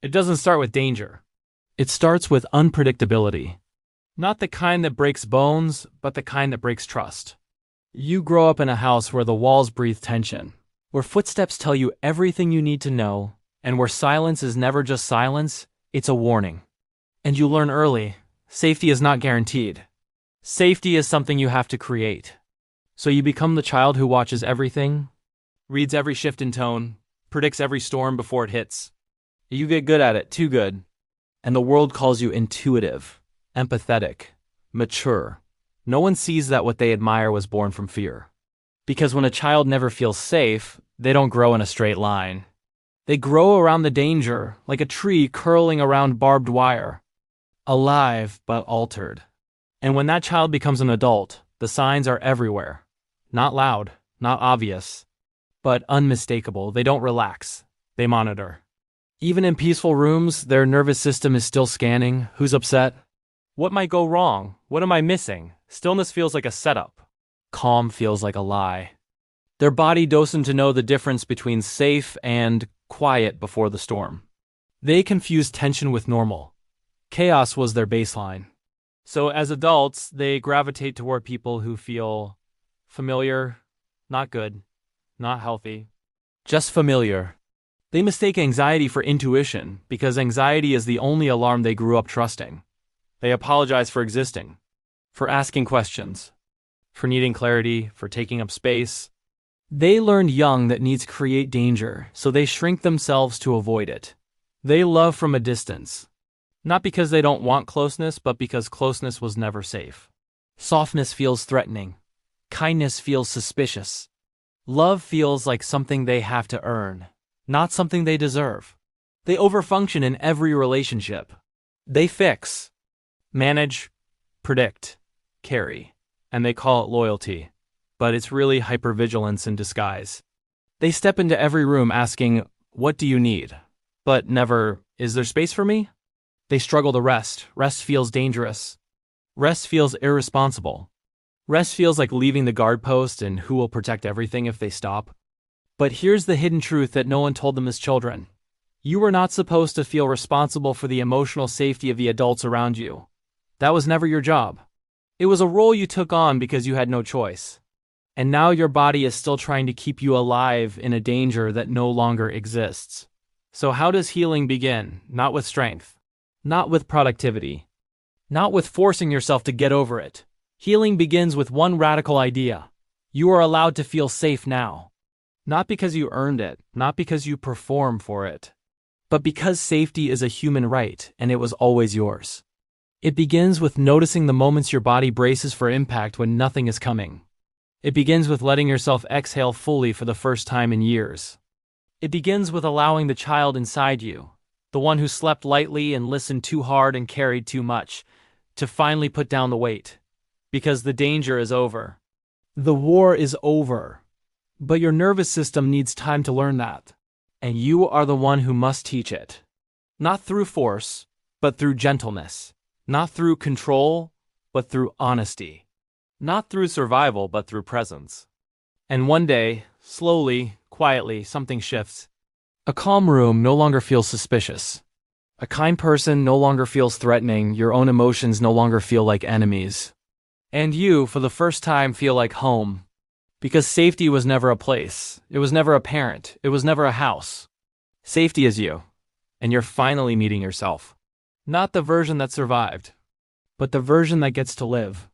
It doesn't start with danger. It starts with unpredictability. Not the kind that breaks bones, but the kind that breaks trust. You grow up in a house where the walls breathe tension, where footsteps tell you everything you need to know, and where silence is never just silence, it's a warning. And you learn early, safety is not guaranteed. Safety is something you have to create. So you become the child who watches everything, reads every shift in tone, predicts every storm before it hits. You get good at it, too good. And the world calls you intuitive, empathetic, mature. No one sees that what they admire was born from fear. Because when a child never feels safe, they don't grow in a straight line. They grow around the danger, like a tree curling around barbed wire. Alive, but altered. And when that child becomes an adult, the signs are everywhere. Not loud, not obvious, but unmistakable. They don't relax. They monitor. Even in peaceful rooms, their nervous system is still scanning. Who's upset? What might go wrong? What am I missing? Stillness feels like a setup. Calm feels like a lie. Their body dosed to know the difference between safe and quiet before the storm. They confuse tension with normal. Chaos was their baseline. So as adults, they gravitate toward people who feel familiar, not good, not healthy, just familiar. They mistake anxiety for intuition because anxiety is the only alarm they grew up trusting. They apologize for existing, for asking questions, for needing clarity, for taking up space. They learned young that needs create danger, so they shrink themselves to avoid it. They love from a distance. Not because they don't want closeness, but because closeness was never safe. Softness feels threatening. Kindness feels suspicious. Love feels like something they have to earn, not something they deserve. They overfunction in every relationship. They fix, manage, predict, carry, and they call it loyalty. But it's really hypervigilance in disguise. They step into every room asking, "What do you need?" But never, "Is there space for me?" They struggle to rest. Rest feels dangerous. Rest feels irresponsible. Rest feels like leaving the guard post and who will protect everything if they stop. But here's the hidden truth that no one told them as children. You were not supposed to feel responsible for the emotional safety of the adults around you. That was never your job. It was a role you took on because you had no choice. And now your body is still trying to keep you alive in a danger that no longer exists. So how does healing begin? Not with strength. Not with productivity. Not with forcing yourself to get over it. Healing begins with one radical idea. You are allowed to feel safe now. Not because you earned it, not because you perform for it, but because safety is a human right and it was always yours. It begins with noticing the moments your body braces for impact when nothing is coming. It begins with letting yourself exhale fully for the first time in years. It begins with allowing the child inside you, the one who slept lightly and listened too hard and carried too much, to finally put down the weight. Because the danger is over. The war is over. But your nervous system needs time to learn that. And you are the one who must teach it. Not through force, but through gentleness. Not through control, but through honesty. Not through survival, but through presence. And one day, slowly, quietly, something shifts. A calm room no longer feels suspicious. A kind person no longer feels threatening. Your own emotions no longer feel like enemies. And you, for the first time, feel like home. Because safety was never a place. It was never a parent. It was never a house. Safety is you. And you're finally meeting yourself. Not the version that survived, but the version that gets to live.